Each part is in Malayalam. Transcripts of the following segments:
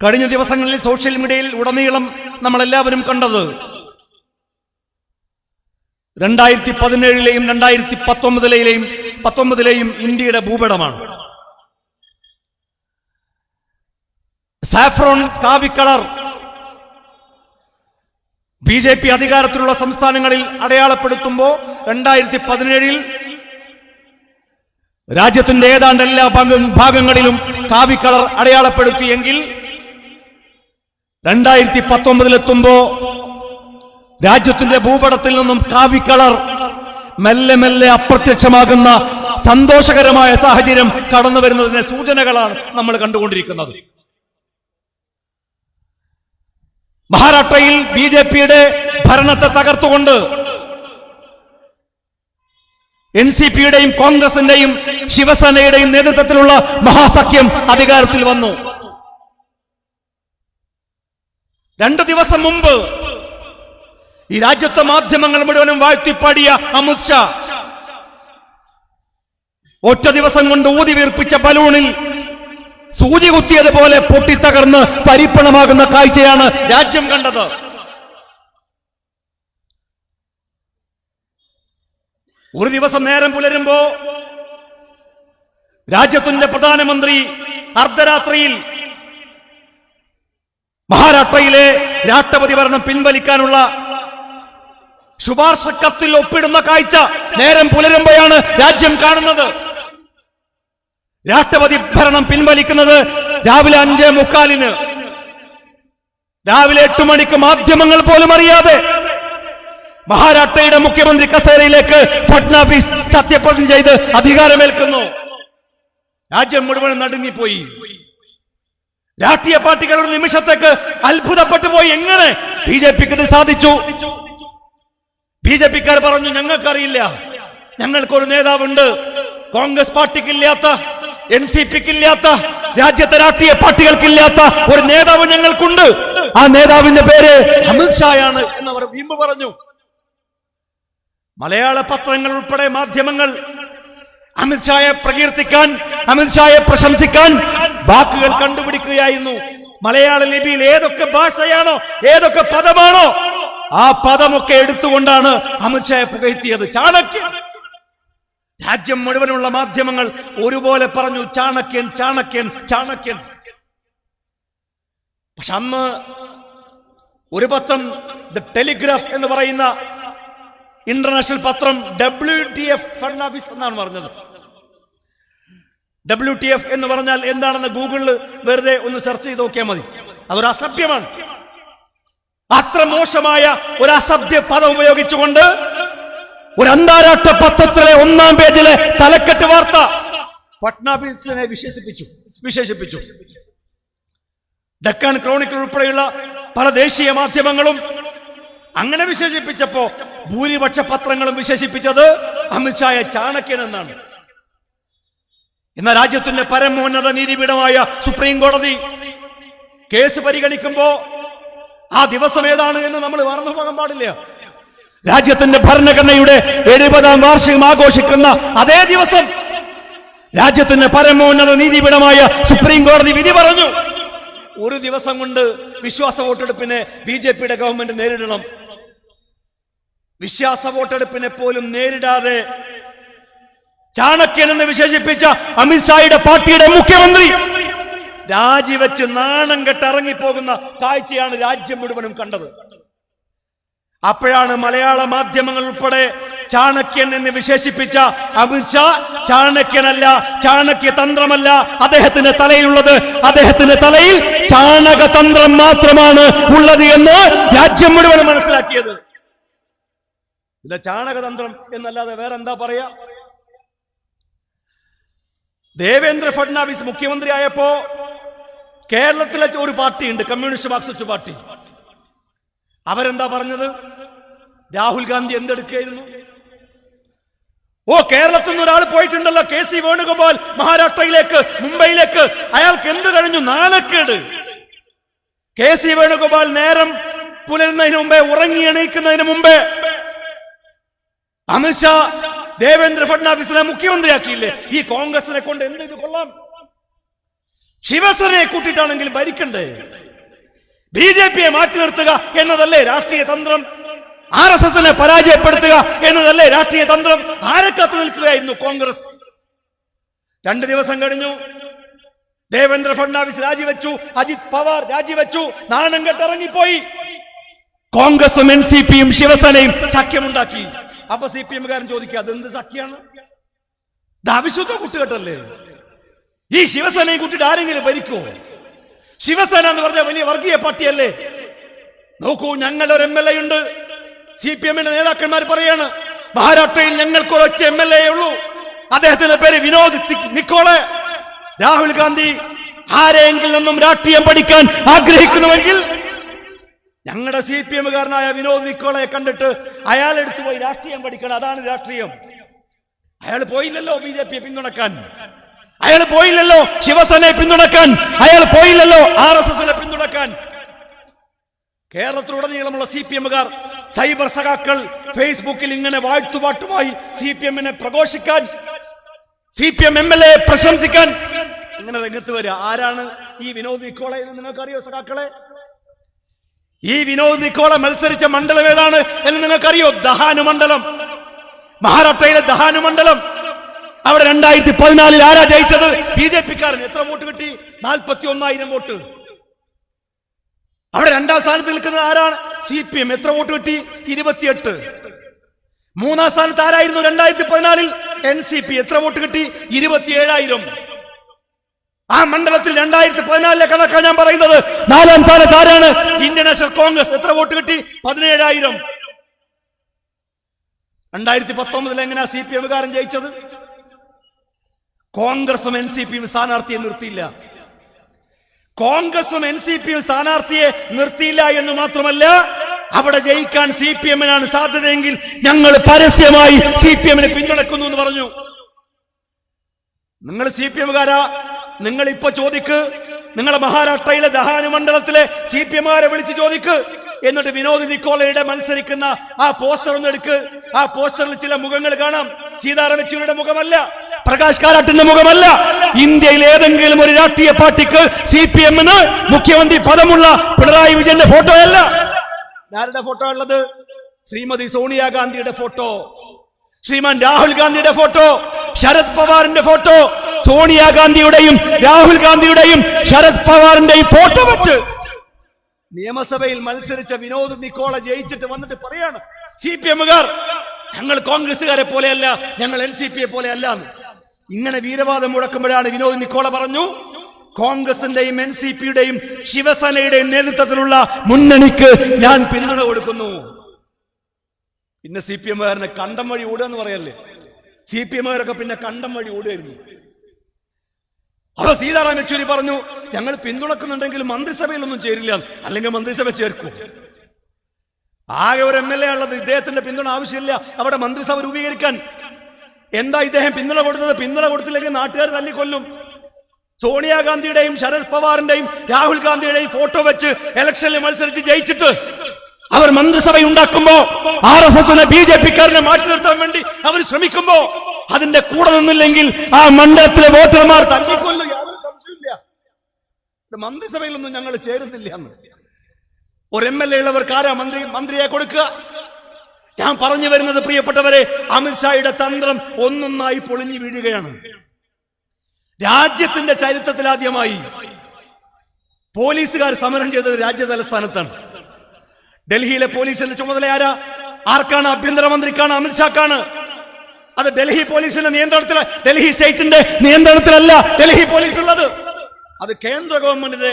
കഴിഞ്ഞ ദിവസങ്ങളിൽ സോഷ്യൽ മീഡിയയിൽ ഉടനീളം നമ്മളെല്ലാവരും കണ്ടത് 2017-ലെയും 2019-ലെയും ഇന്ത്യയുടെ ഭൂപടമാണ്. സാഫ്രോൺ കാവിക്കളർ BJP അധികാരത്തിലുള്ള സംസ്ഥാനങ്ങളിൽ അടയാളപ്പെടുത്തുമ്പോൾ 2017-ൽ രാജ്യത്തിന്റെ ഏതാണ്ട് എല്ലാ ഭാഗങ്ങളിലും കാവിക്കളർ അടയാളപ്പെടുത്തിയെങ്കിൽ 2019-ലെത്തുമ്പോ രാജ്യത്തിന്റെ ഭൂപടത്തിൽ നിന്നും കാവിക്കളർ മെല്ലെ മെല്ലെ അപ്രത്യക്ഷമാകുന്ന സന്തോഷകരമായ സാഹചര്യം കടന്നു വരുന്നതിന്റെ സൂചനകളാണ് നമ്മൾ കണ്ടുകൊണ്ടിരിക്കുന്നത്. മഹാരാഷ്ട്രയിൽ BJPയുടെ ഭരണത്തെ തകർത്തുകൊണ്ട് NCPയുടെയും കോൺഗ്രസിന്റെയും ശിവസേനയുടെയും നേതൃത്വത്തിലുള്ള മഹാസഖ്യം അധികാരത്തിൽ വന്നു. 2 ദിവസം മുമ്പ് ഈ രാജ്യത്തെ മാധ്യമങ്ങൾ മുഴുവനും വാഴ്ത്തിപ്പാടിയ അമിത്ഷാ ഒറ്റ ദിവസം കൊണ്ട് ഊതി വീർപ്പിച്ച ബലൂണിൽ സൂചി കുത്തിയതുപോലെ പൊട്ടിത്തകർന്ന് തരിപ്പണമാകുന്ന കാഴ്ചയാണ് രാജ്യം കണ്ടത്. ഒരു ദിവസം നേരം പുലരുമ്പോ രാജ്യത്തിന്റെ പ്രധാനമന്ത്രി അർദ്ധരാത്രിയിൽ മഹാരാഷ്ട്രയിലെ രാഷ്ട്രപതി ഭരണം പിൻവലിക്കാനുള്ള ശുപാർശ കത്തിൽ ഒപ്പിടുന്ന കാഴ്ച നേരം പുലരുമ്പോഴാണ് രാജ്യം കാണുന്നത്. രാഷ്ട്രപതി ഭരണം പിൻവലിക്കുന്നത് രാവിലെ 5:45. രാവിലെ 8 മണിക്ക് മാധ്യമങ്ങൾ പോലും അറിയാതെ മഹാരാഷ്ട്രയുടെ മുഖ്യമന്ത്രി കസേരയിലേക്ക് ഫഡ്നാവിസ് സത്യപ്രതിജ്ഞ ചെയ്ത് അധികാരമേൽക്കുന്നു. രാജ്യം മുഴുവൻ നടുങ്ങിപ്പോയി. രാഷ്ട്രീയ പാർട്ടികൾ ഒരു നിമിഷത്തേക്ക് അത്ഭുതപ്പെട്ടു പോയി. എങ്ങനെ BJPക്ക് ഇത് സാധിച്ചു? BJPക്കാർ പറഞ്ഞു, ഞങ്ങൾക്കറിയില്ല, ഞങ്ങൾക്കൊരു നേതാവുണ്ട്. കോൺഗ്രസ് പാർട്ടിക്കില്ലാത്ത, NCPക്കില്ലാത്ത, രാജ്യത്തെ രാഷ്ട്രീയ പാർട്ടികൾക്കില്ലാത്ത ഒരു നേതാവ് ഞങ്ങൾക്കുണ്ട്. ആ നേതാവിന്റെ പേര് അമിത്ഷായാണ് എന്നവർ വീമ്പ് പറഞ്ഞു. മലയാള പത്രങ്ങൾ ഉൾപ്പെടെ മാധ്യമങ്ങൾ അമിത്ഷായെ പ്രകീർത്തിക്കാൻ, അമിത്ഷായെ പ്രശംസിക്കാൻ വാക്കുകൾ കണ്ടുപിടിക്കുകയായിരുന്നു. മലയാള ലിപിയിൽ ഏതൊക്കെ ഭാഷയാണോ, ഏതൊക്കെ പദമാണോ, ആ പദമൊക്കെ എടുത്തുകൊണ്ടാണ് അമിത്ഷായെ പുകഴ്ത്തിയത്. ചാണക്യൻ. രാജ്യം മുഴുവനുള്ള മാധ്യമങ്ങൾ ഒരുപോലെ പറഞ്ഞു, ചാണക്യൻ, ചാണക്യൻ, ചാണക്യൻ. പക്ഷെ അന്ന് ഒരു പത്രം, ദ ടെലിഗ്രാഫ് എന്ന് പറയുന്ന ഇന്റർനാഷണൽ പത്രം, WTF ഫഡ്നാവിസ് എന്നാണ് പറഞ്ഞത്. WTF എന്ന് പറഞ്ഞാൽ എന്താണെന്ന് ഗൂഗിളിൽ വെറുതെ ഒന്ന് സെർച്ച് ചെയ്ത് നോക്കിയാൽ മതി. അതൊരു അസഭ്യമാണ്. അത്ര മോശമായ ഒരു അസഭ്യ പദം ഉപയോഗിച്ചുകൊണ്ട് ഒരു അന്താരാഷ്ട്ര പത്രത്തിലെ 1-ാം പേജിലെ തലക്കെട്ട് വാർത്ത ഫഡ്നാവിസിനെ വിശേഷിപ്പിച്ചു. ഡെക്കാൻ ക്രോണിക്കിൾ ഉൾപ്പെടെയുള്ള പല ദേശീയ മാധ്യമങ്ങളും അങ്ങനെ വിശേഷിപ്പിച്ചപ്പോ ഭൂരിപക്ഷ പത്രങ്ങളും വിശേഷിപ്പിച്ചത് അമിത്ഷായെ ചാണക്യൻ എന്നാണ്. എന്നാൽ രാജ്യത്തിന്റെ പരമോന്നത നീതിപീഠമായ സുപ്രീം കോടതി കേസ് പരിഗണിക്കുമ്പോ ആ ദിവസം ഏതാണ് എന്ന് നമ്മൾ മറന്നു പോകാൻ പാടില്ല. രാജ്യത്തിന്റെ ഭരണഘടനയുടെ 70-ാം വാർഷികം ആഘോഷിക്കുന്ന അതേ ദിവസം രാജ്യത്തിന്റെ പരമോന്നത നീതിപീഠമായ സുപ്രീം കോടതി വിധി പറഞ്ഞു. ഒരു ദിവസം കൊണ്ട് വിശ്വാസ വോട്ടെടുപ്പിനെ BJPയുടെ ഗവൺമെന്റ് നേരിടണം. വിശ്വാസ വോട്ടെടുപ്പിനെ പോലും നേരിടാതെ ചാണക്യൻ എന്ന് വിശേഷിപ്പിച്ച അമിത്ഷായുടെ പാർട്ടിയുടെ മുഖ്യമന്ത്രി രാജിവെച്ച് നാണം കെട്ട് ഇറങ്ങിപ്പോകുന്ന കാഴ്ചയാണ് രാജ്യം മുഴുവനും കണ്ടത്. അപ്പോഴാണ് മലയാള മാധ്യമങ്ങൾ ഉൾപ്പെടെ ചാണക്യൻ എന്ന് വിശേഷിപ്പിച്ച അമിത്ഷാ ചാണക്യനല്ല, ചാണക്യതന്ത്രമല്ല അദ്ദേഹത്തിന്റെ തലയിലുള്ളത്, അദ്ദേഹത്തിന്റെ തലയിൽ ചാണകതന്ത്രം മാത്രമാണ് ഉള്ളത് എന്ന് രാജ്യം മുഴുവൻ മനസ്സിലാക്കിയത്. ഇല്ല, ചാണകതന്ത്രം എന്നല്ലാതെ വേറെന്താ പറയാ? ദേവേന്ദ്ര ഫഡ്നാവിസ് മുഖ്യമന്ത്രി ആയപ്പോ കേരളത്തിലെ ഒരു പാർട്ടിയുണ്ട്, കമ്മ്യൂണിസ്റ്റ് മാർക്സിസ്റ്റ് പാർട്ടി. അവരെന്താ പറഞ്ഞത്? രാഹുൽ ഗാന്ധി എന്തെടുക്കുകയായിരുന്നു? കേരളത്തിൽ നിന്ന് ഒരാൾ പോയിട്ടുണ്ടല്ലോ, KC വേണുഗോപാൽ മഹാരാഷ്ട്രയിലേക്ക്, മുംബൈയിലേക്ക്. അയാൾക്ക് എന്ത് കഴിഞ്ഞു? നാണക്കേട്. KC വേണുഗോപാൽ നേരം പുലരുന്നതിന് മുമ്പേ, ഉറങ്ങി എണീക്കുന്നതിന് മുമ്പേ അമിത്ഷാ ദേവേന്ദ്ര ഫഡ്നാവിസിനെ മുഖ്യമന്ത്രിയാക്കിയില്ലേ? ഈ കോൺഗ്രസിനെ കൊണ്ട് എന്ത് കൊള്ളാം? ശിവസേനയെ കൂട്ടിയിട്ടാണെങ്കിലും ഭരിക്കണ്ടേ? ബിജെപിയെ മാറ്റി നിർത്തുക എന്നതല്ലേ രാഷ്ട്രീയ തന്ത്രം? RSSനെ പരാജയപ്പെടുത്തുക എന്നതല്ലേ രാഷ്ട്രീയ തന്ത്രം? ആരെ കാത്തു നിൽക്കുകയായിരുന്നു കോൺഗ്രസ്? 2 ദിവസം കഴിഞ്ഞു, ദേവേന്ദ്ര ഫഡ്നാവിസ് രാജിവെച്ചു, അജിത് പവാർ രാജിവെച്ചു, നാണം കെട്ടിറങ്ങിപ്പോയി. കോൺഗ്രസും NCPയും ശിവസേനയും സഖ്യമുണ്ടാക്കി. അപ്പൊ CPM-കാരൻ ചോദിക്കുക, അതെന്ത് സഖ്യാണ്? ഇത് അവിശുദ്ധ കൂട്ടുകെട്ടല്ലേ? ഈ ശിവസേനയെ കൂട്ടിയിട്ട് ആരെങ്കിലും ഭരിക്കോ? ശിവസേന എന്ന് പറഞ്ഞ വലിയ വർഗീയ പാർട്ടിയല്ലേ? നോക്കൂ, ഞങ്ങളൊരു MLA ഉണ്ട്. CPM-ന്റെ നേതാക്കന്മാർ പറയാണ്, മഹാരാഷ്ട്രയിൽ ഞങ്ങൾക്കൊരൊറ്റ MLA ഉള്ളൂ, അദ്ദേഹത്തിന്റെ പേര് വിനോദ് നിക്കോളെ. രാഹുൽ ഗാന്ധി ആരെങ്കിലും നിന്നും രാഷ്ട്രീയം പഠിക്കാൻ ആഗ്രഹിക്കുന്നുവെങ്കിൽ ഞങ്ങളുടെ CPM-കാരനായ വിനോദ് നിക്കോളയെ കണ്ടിട്ട് അയാൾ എടുത്തുപോയി രാഷ്ട്രീയം പഠിക്കണം. അതാണ് രാഷ്ട്രീയം. അയാൾ പോയില്ലല്ലോ BJPയെ പിന്തുണക്കാൻ, അയാൾ പോയില്ലല്ലോ ശിവസേനയെ പിന്തുണക്കാൻ, അയാൾ പോയില്ലല്ലോ RSSനെ പിന്തുണക്കാൻ. കേരളത്തിലുടനീളമുള്ള CPM-കാർ, സൈബർ സഖാക്കൾ ഫേസ്ബുക്കിൽ ഇങ്ങനെ വാഴ്ത്തുപാട്ടുമായി CPM-നെ പ്രഘോഷിക്കാൻ, CPM MLA പ്രശംസിക്കാൻ ഇങ്ങനെ രംഗത്ത് വരിക. ആരാണ് ഈ വിനോദ് നിക്കോള എന്ന് നിങ്ങൾക്കറിയോ സഖാക്കളെ? ഈ വിനോദ് നിക്കോള മത്സരിച്ച മണ്ഡലം ഏതാണ് എന്ന് നിങ്ങൾക്കറിയോ? ദഹാനു മണ്ഡലം, മഹാരാഷ്ട്രയിലെ ദഹാനു മണ്ഡലം. അവിടെ 2014 ആരാ ജയിച്ചത്? BJP-കാരൻ. എത്ര വോട്ട് കിട്ടി? 41,000 വോട്ട്. അവിടെ 2ാം സ്ഥാനത്ത് നിൽക്കുന്നത് ആരാണ്? CPM. എത്ര വോട്ട് കിട്ടി? 28. 3ാം സ്ഥാനത്ത് ആരായിരുന്നു 2014? NCP. എത്ര വോട്ട് കിട്ടി? 27,000. ആ മണ്ഡലത്തിൽ 2014 കണക്കാണ് ഞാൻ പറയുന്നത്. 4ാം സ്ഥാനത്ത് ആരാണ്? Indian national Congress. എത്ര വോട്ട് കിട്ടി? 17,000. 2019 എങ്ങനെയാ CPM-കാരൻ ജയിച്ചത്? കോൺഗ്രസും NCPയും സ്ഥാനാർത്ഥിയെ നിർത്തിയില്ല. കോൺഗ്രസും NCPയും സ്ഥാനാർത്ഥിയെ നിർത്തിയില്ല എന്ന് മാത്രമല്ല, അവിടെ ജയിക്കാൻ CPM-നാണ് സാധ്യതയെങ്കിൽ ഞങ്ങൾ പരസ്യമായി CPM-നെ പിന്തുണക്കുന്നു എന്ന് പറഞ്ഞു. നിങ്ങൾ CPM-കാരാ, നിങ്ങൾ ഇപ്പൊ ചോദിക്ക്, നിങ്ങളെ മഹാരാഷ്ട്രയിലെ ദഹാനു മണ്ഡലത്തിലെ CPM-കാരെ വിളിച്ച് ചോദിക്ക്. എന്നിട്ട് വിനോദ് നിക്കോളയുടെ മത്സരിക്കുന്ന ആ പോസ്റ്റർ ഒന്ന് എടുക്ക്. ആ പോസ്റ്ററിൽ ചില മുഖങ്ങൾ കാണാം. സീതാറാം യെച്ചൂരിയുടെ മുഖമല്ല, പ്രകാശ് കാരാട്ടിന്റെ മുഖമല്ല. ഇന്ത്യയിൽ ഏതെങ്കിലും ഒരു രാഷ്ട്രീയ പാർട്ടിക്ക് CPM-ന് മുഖ്യമന്ത്രി പദമുള്ള പിണറായി വിജയന്റെ ഫോട്ടോയല്ല. ആരുടെ ഫോട്ടോ ഉള്ളത്? ശ്രീമതി സോണിയാഗാന്ധിയുടെ ഫോട്ടോ, ശ്രീമാൻ രാഹുൽ ഗാന്ധിയുടെ ഫോട്ടോ, ശരത് പവാറിന്റെ ഫോട്ടോ. സോണിയാഗാന്ധിയുടെയും രാഹുൽ ഗാന്ധിയുടെയും ശരത് പവാറിന്റെയും ഫോട്ടോ വെച്ച് നിയമസഭയിൽ മത്സരിച്ച വിനോദ് നിക്കോള ജയിച്ചിട്ട് വന്നിട്ട് പറയാണ് CPM-കാർ, ഞങ്ങൾ കോൺഗ്രസുകാരെ പോലെയല്ല, ഞങ്ങൾ NCPയെ പോലെയല്ല. ഇങ്ങനെ വീരവാദം മുഴക്കുമ്പോഴാണ് വിനോദ് നിക്കോള പറഞ്ഞു, കോൺഗ്രസിന്റെയും NCPയുടെയും ശിവസേനയുടെയും നേതൃത്വത്തിലുള്ള മുന്നണിക്ക് ഞാൻ പിന്തുണ കൊടുക്കുന്നു. പിന്നെ CPM-കാരനെ കണ്ടം വഴി ഓടുക എന്ന് പറയല്ലേ? CPM-കാരൊക്കെ പിന്നെ കണ്ടം വഴി ഓടുകയായിരുന്നു. അപ്പൊ സീതാറാം യെച്ചൂരി പറഞ്ഞു, ഞങ്ങൾ പിന്തുണക്കുന്നുണ്ടെങ്കിൽ മന്ത്രിസഭയിലൊന്നും ചേരില്ല, അല്ലെങ്കിൽ മന്ത്രിസഭ ചേർക്കും. ആകെ ഒരു MLA ഉള്ളത്, ഇദ്ദേഹത്തിന്റെ പിന്തുണ ആവശ്യമില്ല അവിടെ മന്ത്രിസഭ രൂപീകരിക്കാൻ. എന്താ ഇദ്ദേഹം പിന്തുണ കൊടുത്തത്? പിന്തുണ കൊടുത്തില്ലെങ്കിൽ നാട്ടുകാർ തല്ലിക്കൊല്ലും. സോണിയാഗാന്ധിയുടെയും ശരത് പവാറിന്റെയും രാഹുൽ ഗാന്ധിയുടെയും ഫോട്ടോ വെച്ച് ഇലക്ഷനിൽ മത്സരിച്ച് ജയിച്ചിട്ട് അവർ മന്ത്രിസഭ ഉണ്ടാക്കുമ്പോ RSSനെ BJP-കാരനെ മാറ്റി നിർത്താൻ വേണ്ടി അവർ ശ്രമിക്കുമ്പോ അതിന്റെ കൂടെ നിന്നില്ലെങ്കിൽ ആ മണ്ഡലത്തിലെ വോട്ടർമാർ തല്ലിക്കൊല്ലും. യാതൊരു സംശയമില്ല. മന്ത്രിസഭയിലൊന്നും ഞങ്ങൾ ചേരുന്നില്ല എന്ന് ഒരു MLA ഉള്ളവർക്ക് ആരാ മന്ത്രിയെ കൊടുക്കുക? ഞാൻ പറഞ്ഞു വരുന്നത് പ്രിയപ്പെട്ടവരെ, അമിത്ഷായുടെ തന്ത്രം ഒന്നൊന്നായി പൊളിഞ്ഞു വീഴുകയാണ്. രാജ്യത്തിന്റെ ചരിത്രത്തിൽ ആദ്യമായി പോലീസുകാർ സമരം ചെയ്തത് രാജ്യ തലസ്ഥാനത്താണ്. ഡൽഹിയിലെ പോലീസിന്റെ ചുമതല ആർക്കാണ്? ആഭ്യന്തരമന്ത്രിക്കാണ്, അമിത്ഷാക്കാണ്. അത് ഡൽഹി പോലീസിന്റെ നിയന്ത്രണത്തിൽ, ഡൽഹി സ്റ്റേറ്റിന്റെ നിയന്ത്രണത്തിലല്ല ഡൽഹി പോലീസ് ഉള്ളത്. അത് കേന്ദ്ര ഗവൺമെന്റിന്റെ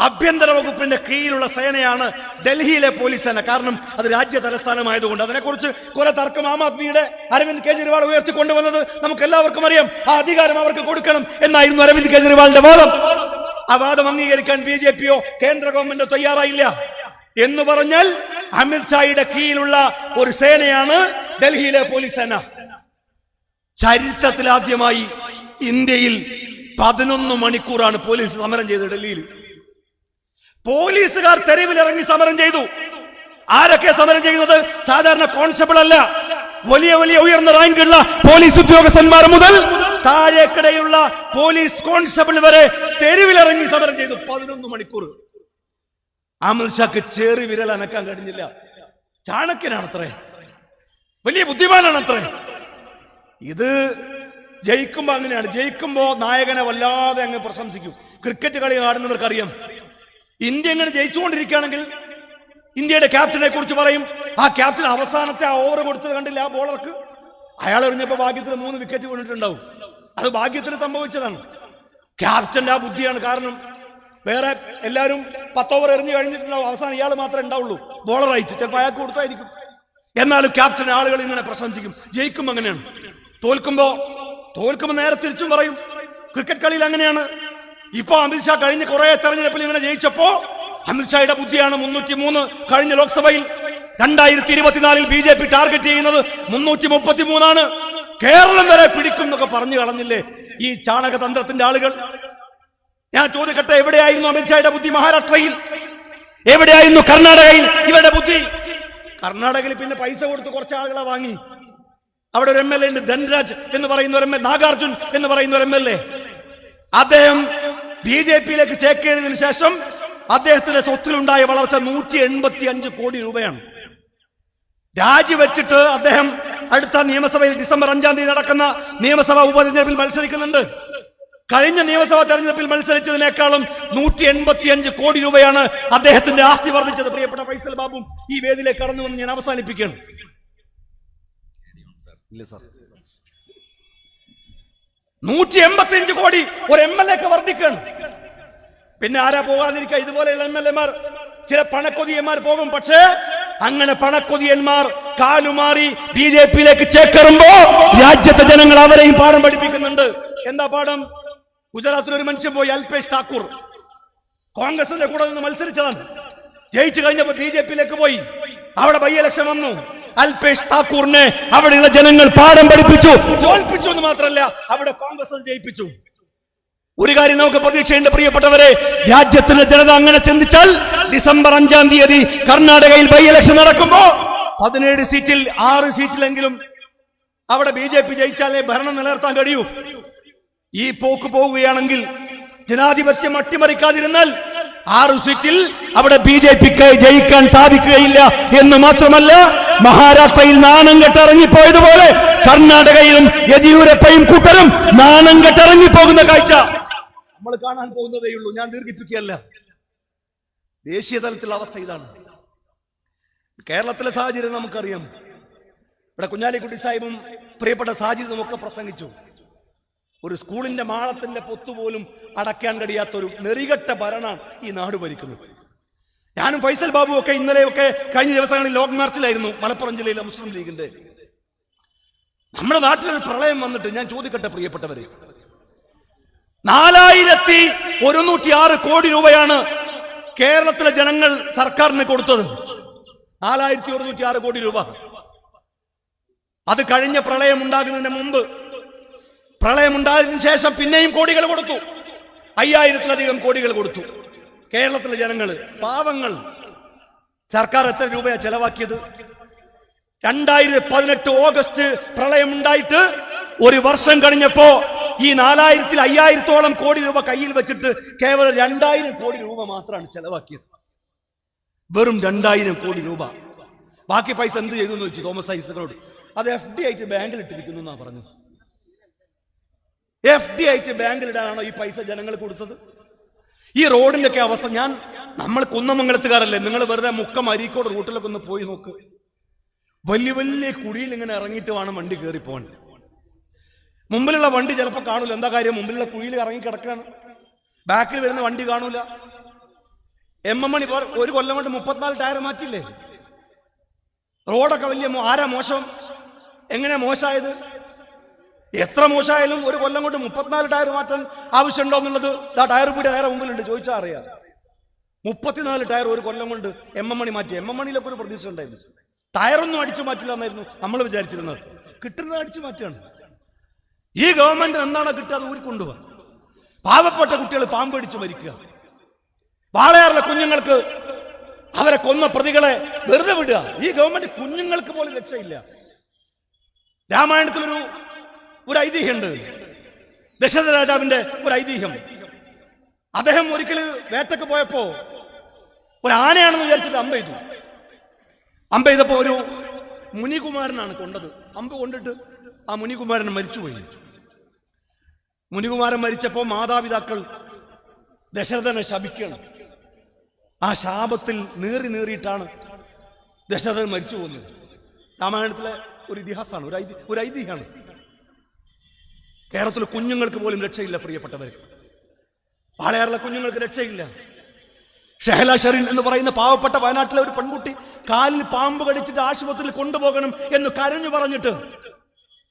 ആഭ്യന്തര വകുപ്പിന്റെ കീഴിലുള്ള സേനയാണ് ഡൽഹിയിലെ പോലീസ് സേന. കാരണം അത് രാജ്യ തലസ്ഥാനമായതുകൊണ്ട്. അതിനെക്കുറിച്ച് കുറെ തർക്കം ആം ആദ്മിയുടെ അരവിന്ദ് കെജ്രിവാൾ ഉയർത്തിക്കൊണ്ടുവന്നത് നമുക്ക് എല്ലാവർക്കും അറിയാം. ആ അധികാരം അവർക്ക് കൊടുക്കണം എന്നായിരുന്നു അരവിന്ദ് കെജ്രിവാളിന്റെ വാദം. ആ വാദം അംഗീകരിക്കാൻ BJPയോ കേന്ദ്ര ഗവൺമെന്റോ തയ്യാറായില്ല. എന്ന് പറഞ്ഞാൽ അമിത്ഷായുടെ കീഴിലുള്ള ഒരു സേനയാണ് ഡൽഹിയിലെ പോലീസ് സേന. ചരിത്രത്തിലാദ്യമായി ഇന്ത്യയിൽ 11 മണിക്കൂറാണ് പോലീസ് സമരം ചെയ്തത്. ഡൽഹിയിൽ പോലീസുകാർ തെരുവിലിറങ്ങി സമരം ചെയ്തു. ആരൊക്കെ സമരം ചെയ്യുന്നത്? സാധാരണ കോൺസ്റ്റബിൾ അല്ല, വലിയ വലിയ ഉയർന്ന റാങ്കുള്ള പോലീസ് ഉദ്യോഗസ്ഥന്മാർ മുതൽ താഴേക്കിടയിലുള്ള പോലീസ് കോൺസ്റ്റബിൾ വരെ തെരുവിലിറങ്ങി സമരം ചെയ്തു 11 മണിക്കൂർ. അമിത്ഷാക്ക് ചേറി വിരൽ അനക്കാൻ കഴിഞ്ഞില്ല. ചാണക്യനാണത്രേ, വലിയ ബുദ്ധിമാനാണത്രേ. ഇത് ജയിക്കുമ്പോ അങ്ങനെയാണ്. ജയിക്കുമ്പോ നായകനെ വല്ലാതെ അങ്ങ് പ്രശംസിക്കും. ക്രിക്കറ്റ് കളി കാണുന്നവർക്കറിയാം, ഇന്ത്യ എങ്ങനെ ജയിച്ചുകൊണ്ടിരിക്കുകയാണെങ്കിൽ ഇന്ത്യയുടെ ക്യാപ്റ്റനെ കുറിച്ച് പറയും. ആ ക്യാപ്റ്റൻ അവസാനത്തെ ആ ഓവർ കൊടുത്തത് കണ്ടില്ല ആ ബോളർക്ക്? അയാൾ എറിഞ്ഞപ്പോ ഭാഗ്യത്തിന് 3 വിക്കറ്റ് വീണിട്ടുണ്ടാവും. അത് ഭാഗ്യത്തിന് സംഭവിച്ചതാണ്. ക്യാപ്റ്റന്റെ ആ ബുദ്ധിയാണ്. കാരണം വേറെ എല്ലാവരും 10 ഓവർ എറിഞ്ഞു കഴിഞ്ഞിട്ടുണ്ടാവും, അവസാനം ഇയാൾ മാത്രമേ ഉണ്ടാവുള്ളൂ ബോളറായിട്ട്. ചിലപ്പോൾ അയാൾക്ക് കൊടുത്തായിരിക്കും. എന്നാലും ക്യാപ്റ്റൻ ആളുകൾ ഇങ്ങനെ പ്രശംസിക്കും. ജയിക്കുമ്പോ അങ്ങനെയാണ്. തോൽക്കുമ്പോ നേരെ തിരിച്ചും പറയും. ക്രിക്കറ്റ് കളിയിൽ അങ്ങനെയാണ്. ഇപ്പൊ അമിത്ഷാ കഴിഞ്ഞ കുറെ തെരഞ്ഞെടുപ്പിൽ ഇങ്ങനെ ജയിച്ചപ്പോ അമിത്ഷായുടെ ബുദ്ധിയാണ്. 303 കഴിഞ്ഞ ലോക്സഭയിൽ. 2024 BJP ടാർഗറ്റ് ചെയ്യുന്നത് 333 കേരളം വരെ പിടിക്കും എന്നൊക്കെ പറഞ്ഞു കളഞ്ഞില്ലേ ഈ ചാണകതന്ത്രത്തിന്റെ ആളുകൾ? ഞാൻ ചോദിക്കട്ടെ, എവിടെയായിരുന്നു അമിത്ഷായുടെ ബുദ്ധി മഹാരാഷ്ട്രയിൽ? എവിടെയായിരുന്നു കർണാടകയിൽ ഇവരുടെ ബുദ്ധി? കർണാടകയിൽ പിന്നെ പൈസ കൊടുത്ത് കുറച്ച് ആളുകളെ വാങ്ങി. അവിടെ ഒരു MLA ഉണ്ട്, ധൻരാജ് എന്ന് പറയുന്ന ഒരു MLA, നാഗാർജുൻ എന്ന് പറയുന്ന ഒരു MLA. അദ്ദേഹം BJPയിലേക്ക് ചേക്കേറിയതിനു ശേഷം അദ്ദേഹത്തിന്റെ സ്വത്തിലുണ്ടായ വളർച്ച 185 കോടി രൂപയാണ്. രാജിവെച്ചിട്ട് അദ്ദേഹം അടുത്ത നിയമസഭയിൽ ഡിസംബർ 5 നടക്കുന്ന നിയമസഭാ ഉപതെരഞ്ഞെടുപ്പിൽ മത്സരിക്കുന്നുണ്ട്. കഴിഞ്ഞ നിയമസഭാ തെരഞ്ഞെടുപ്പിൽ മത്സരിച്ചതിനേക്കാളും 185 കോടി രൂപയാണ് അദ്ദേഹത്തിന്റെ ആസ്തി വർദ്ധിച്ചത്. പ്രിയപ്പെട്ട ഫൈസൽ ബാബും ഈ വേദിയിലേക്ക് കടന്നു വന്ന് ഞാൻ അവസാനിപ്പിക്കുകയാണ്. 185 കോടി ഒരു MLA വർദ്ധിക്കുകയാണ്. പിന്നെ ആരാ പോകാതിരിക്കുക? ഇതുപോലെയുള്ള MLA-മാർ, ചില പണക്കൊതിയന്മാർ പോകും. പക്ഷേ അങ്ങനെ പണക്കൊതിയന്മാർ കാലുമാറി BJPയിലേക്ക് ചേക്കേറുമ്പോ രാജ്യത്തെ ജനങ്ങൾ അവരെയും പാഠം പഠിപ്പിക്കുന്നുണ്ട്. എന്താ പാഠം? ഗുജറാത്തിൽ ഒരു മനുഷ്യൻ പോയി, അൽപേഷ് താക്കൂർ, കോൺഗ്രസിന്റെ കൂടെ നിന്ന് മത്സരിച്ചതാണ്. ജയിച്ചു കഴിഞ്ഞപ്പോൾ BJPയിലേക്ക് പോയി. അവിടെ ബൈ ഇലക്ഷൻ വന്നു. അൽപേഷ് താക്കൂറിനെ അവിടെയുള്ള ജനങ്ങൾ പാഠം പഠിപ്പിച്ചു. തോൽപ്പിച്ചു എന്ന് മാത്രമല്ല, അവിടെ കോൺഗ്രസ് ജയിപ്പിച്ചു. ഒരു കാര്യം നമുക്ക് പ്രതീക്ഷയുണ്ട് പ്രിയപ്പെട്ടവരെ, രാജ്യത്തിന്റെ ജനത അങ്ങനെ ചിന്തിച്ചാൽ ഡിസംബർ 5 കർണാടകയിൽ ബൈ ഇലക്ഷൻ നടക്കുമ്പോ 17 സീറ്റിൽ 6 സീറ്റിലെങ്കിലും അവിടെ BJP ജയിച്ചാലേ ഭരണം നിലനിർത്താൻ കഴിയൂ. ഈ പോക്ക് പോവുകയാണെങ്കിൽ, ജനാധിപത്യം അട്ടിമറിക്കാതിരുന്നാൽ 6 സീറ്റിൽ അവിടെ BJPക്ക് ജയിക്കാൻ സാധിക്കുകയില്ല എന്ന് മാത്രമല്ല, മഹാരാഷ്ട്രയിൽ നാണം കെട്ടിറങ്ങിപ്പോയതുപോലെ കർണാടകയിലും യെദ്യൂരപ്പയും കൂട്ടരും നാണം കെട്ടിറങ്ങിപ്പോകുന്ന കാഴ്ച നമ്മൾ കാണാൻ പോകുന്നതേയുള്ളൂ. ഞാൻ ദീർഘിപ്പിക്കുകയല്ല. ദേശീയ തലത്തിലുള്ള അവസ്ഥ ഇതാണ്. കേരളത്തിലെ സാഹചര്യം നമുക്കറിയാം. ഇവിടെ കുഞ്ഞാലിക്കുട്ടി സാഹിബും പ്രിയപ്പെട്ട സാജിദും ഒക്കെ പ്രസംഗിച്ചു. ഒരു സ്കൂളിന്റെ മാളത്തിന്റെ പൊത്തുപോലും അടയ്ക്കാൻ കഴിയാത്തൊരു നെറികെട്ട ഭരണമാണ് ഈ നാട് ഭരിക്കുന്നത്. ഞാനും ഫൈസൽ ബാബു ഒക്കെ ഇന്നലെയൊക്കെ കഴിഞ്ഞ ദിവസങ്ങളിൽ ലോങ് മാർച്ചിലായിരുന്നു മലപ്പുറം ജില്ലയിലെ മുസ്ലിം ലീഗിന്റെ. നമ്മുടെ നാട്ടിലൊരു പ്രളയം വന്നിട്ട് ഞാൻ ചോദിക്കട്ടെ പ്രിയപ്പെട്ടവരെ, 4106 കോടി രൂപയാണ് കേരളത്തിലെ ജനങ്ങൾ സർക്കാരിന് കൊടുത്തത്. 4106 കോടി രൂപ. അത് കഴിഞ്ഞ പ്രളയം ഉണ്ടാകുന്നതിന് മുമ്പ്, പ്രളയമുണ്ടായതിനു ശേഷം പിന്നെയും കോടികൾ കൊടുത്തു. 5000-ലധികം കോടികൾ കൊടുത്തു. കേരളത്തിലെ ജനങ്ങള്, പാവങ്ങൾ. സർക്കാർ എത്ര രൂപയാണ് ചെലവാക്കിയത്? 2018 ഓഗസ്റ്റ് പ്രളയം ഉണ്ടായിട്ട് ഒരു വർഷം കഴിഞ്ഞപ്പോ ഈ 4000-ൽ 5000-ഓളം കോടി രൂപ കയ്യിൽ വെച്ചിട്ട് കേവലം 2000 കോടി രൂപ മാത്രമാണ് ചെലവാക്കിയത്. വെറും 2000 കോടി രൂപ. ബാക്കി പൈസ എന്ത് ചെയ്തു എന്ന് ചോദിച്ചു തോമസ് ഐസക്കിനോട്. അത് FD ആയിട്ട് ബാങ്കിൽ ഇട്ടിരിക്കുന്നു എന്നാ പറഞ്ഞത്. FD ആയിട്ട് ബാങ്കിലിടാനാണോ ഈ പൈസ ജനങ്ങൾ കൊടുത്തത്? ഈ റോഡിന്റെ ഒക്കെ അവസ്ഥ, നമ്മൾ കുന്നമംഗലത്തുകാരല്ലേ, നിങ്ങൾ വെറുതെ മുക്കം അരീക്കോട് റൂട്ടിലൊക്കെ ഒന്ന് പോയി നോക്ക്. വലിയ വലിയ കുഴിയിൽ ഇങ്ങനെ ഇറങ്ങിയിട്ട് വേണം വണ്ടി കയറി പോകാൻ. മുമ്പിലുള്ള വണ്ടി ചിലപ്പോൾ കാണൂല. എന്താ കാര്യം? മുമ്പിലുള്ള കുഴിയിൽ ഇറങ്ങി കിടക്കുകയാണ്. ബാക്കിൽ വരുന്ന വണ്ടി കാണൂല. MM-മണി ഒരു കൊല്ലം കൊണ്ട് 34 ടയർ മാറ്റില്ലേ? റോഡൊക്കെ വലിയ ആരാ മോശം? എങ്ങനെ മോശമായത്? എത്ര മോശമായാലും ഒരു കൊല്ലം കൊണ്ട് 34 ടയർ മാറ്റാൻ ആവശ്യമുണ്ടോ എന്നുള്ളത് ടയർ പീടി നേരെ മുമ്പിലുണ്ട്, ചോദിച്ചാൽ അറിയാം. 34 ടയർ ഒരു കൊല്ലം കൊണ്ട് MM-മണി മാറ്റി. MM-മണിയിലൊക്കെ ഒരു പ്രതീക്ഷ ഉണ്ടായിരുന്നു. ടയറൊന്നും അടിച്ചു മാറ്റില്ല എന്നായിരുന്നു നമ്മൾ വിചാരിച്ചിരുന്നത്. കിട്ടുന്നത് അടിച്ചു മാറ്റുകയാണ്. ഈ ഗവൺമെന്റ് എന്താണോ കിട്ടുക അത് ഊരിക്കൊണ്ടുപോവാ. പാവപ്പെട്ട കുട്ടികൾ പാമ്പടിച്ചു മരിക്കുക. വാളയാറിലെ കുഞ്ഞുങ്ങൾക്ക് അവരെ കൊന്ന പ്രതികളെ വെറുതെ വിടുക. ഈ ഗവൺമെന്റ് കുഞ്ഞുങ്ങൾക്ക് പോലും രക്ഷയില്ല. രാമായണത്തിലൊരു ഐതിഹ്യമുണ്ട്. ദശരഥ രാജാവിന്റെ ഒരു ഐതിഹ്യം. അദ്ദേഹം ഒരിക്കലും വേട്ടക്ക് പോയപ്പോ ഒരു ആനയാണെന്ന് വിചാരിച്ചിട്ട് അമ്പ ചെയ്തപ്പോ ഒരു മുനികുമാരനാണ് കൊണ്ടത്. അമ്പ് കൊണ്ടിട്ട് ആ മുനികുമാരൻ മരിച്ചുപോയി. മുനികുമാരൻ മരിച്ചപ്പോ മാതാപിതാക്കൾ ദശരഥനെ ശപിക്കണം. ആ ശാപത്തിൽ നീറിയിട്ടാണ് ദശരഥൻ മരിച്ചു പോകുന്നത്. രാമായണത്തിലെ ഒരു ഇതിഹാസമാണ്, ഒരു ഐതിഹ്യമാണ്. കേരളത്തിലെ കുഞ്ഞുങ്ങൾക്ക് പോലും രക്ഷയില്ല പ്രിയപ്പെട്ടവർ. വാളയാറിലെ കുഞ്ഞുങ്ങൾക്ക് രക്ഷയില്ല. ഷെഹല ഷെറിൻ എന്ന് പറയുന്ന പാവപ്പെട്ട വയനാട്ടിലെ ഒരു പെൺകുട്ടി കാലിൽ പാമ്പ് കടിച്ചിട്ട് ആശുപത്രിയിൽ കൊണ്ടുപോകണം എന്ന് കരഞ്ഞു പറഞ്ഞിട്ട്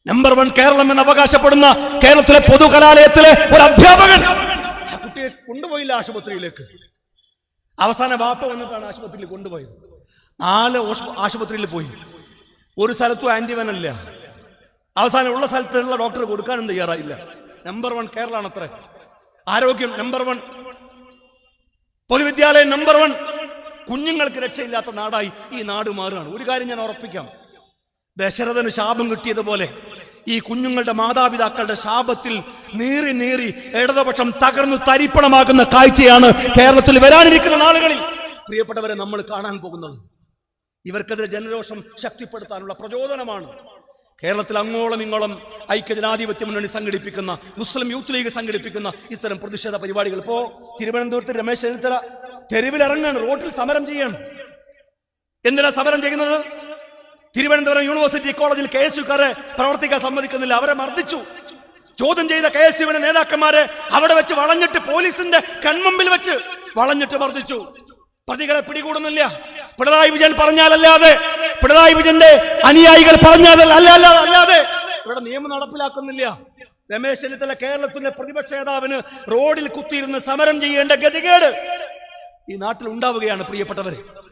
നമ്പർ 1 കേരളം എന്ന് അവകാശപ്പെടുന്ന കേരളത്തിലെ പൊതുകലാലയത്തിലെ ഒരു അധ്യാപകൻ ആ കുട്ടിയെ കൊണ്ടുപോയില്ല ആശുപത്രിയിലേക്ക്. അവസാന വാപ്പ വന്നിട്ടാണ് ആശുപത്രിയിൽ കൊണ്ടുപോയത്. 4 ആശുപത്രിയിൽ പോയി, ഒരു സ്ഥലത്തും ആന്റിവനല്ല. അവസാനം ഉള്ള സ്ഥലത്തുള്ള ഡോക്ടർ കൊടുക്കാനും തയ്യാറായില്ല. നമ്പർ 1 കേരളമാണ് അത്ര. ആരോഗ്യം നമ്പർ 1, പൊതുവിദ്യാലയം നമ്പർ 1. കുഞ്ഞുങ്ങൾക്ക് രക്ഷയില്ലാത്ത നാടായി ഈ നാട് മാറുകയാണ്. ഒരു കാര്യം ഞാൻ ഉറപ്പിക്കാം, ദശരഥന് ശാപം കിട്ടിയതുപോലെ ഈ കുഞ്ഞുങ്ങളുടെ മാതാപിതാക്കളുടെ ശാപത്തിൽ നീറി ഇടതുപക്ഷം തകർന്നു തരിപ്പണമാകുന്ന കാഴ്ചയാണ് കേരളത്തിൽ വരാനിരിക്കുന്ന നാളുകളിൽ പ്രിയപ്പെട്ടവരെ നമ്മൾ കാണാൻ പോകുന്നത്. ഇവർക്കെതിരെ ജനരോഷം ശക്തിപ്പെടുത്താനുള്ള പ്രചോദനമാണ് കേരളത്തിൽ അങ്ങോളം ഇങ്ങോളം ഐക്യജനാധിപത്യ മുന്നണി സംഘടിപ്പിക്കുന്ന, മുസ്ലിം യൂത്ത് ലീഗ് സംഘടിപ്പിക്കുന്ന ഇത്തരം പ്രതിഷേധ പരിപാടികൾ. ഇപ്പോ തിരുവനന്തപുരത്ത് രമേശ് ചെന്നിത്തല തെരുവിലിറങ്ങാണ്, റോഡിൽ സമരം ചെയ്യാണ്. എന്തിനാ സമരം ചെയ്യുന്നത്? തിരുവനന്തപുരം യൂണിവേഴ്സിറ്റി കോളേജിൽ KSUക്കാരെ പ്രവർത്തിക്കാൻ സമ്മതിക്കുന്നില്ല. അവരെ മർദ്ദിച്ചു. ചോദ്യം ചെയ്ത KSUവിന്റെ നേതാക്കന്മാരെ അവിടെ വെച്ച് വളഞ്ഞിട്ട്, പോലീസിന്റെ കൺമുമ്പിൽ വെച്ച് വളഞ്ഞിട്ട് മർദ്ദിച്ചു. പ്രതികളെ പിടികൂടുന്നില്ല. പിണറായി വിജയൻ പറഞ്ഞാലല്ലാതെ, പിണറായി വിജയന്റെ അനുയായികൾ പറഞ്ഞാലല്ലാതെ ഇവിടെ നിയമം നടപ്പിലാക്കുന്നില്ല. രമേശ് ചെന്നിത്തല കേരളത്തിന്റെ പ്രതിപക്ഷ നേതാവിന് റോഡിൽ കുത്തിയിരുന്ന് സമരം ചെയ്യേണ്ട ഗതികേട് ഈ നാട്ടിൽ ഉണ്ടാവുകയാണ് പ്രിയപ്പെട്ടവരെ.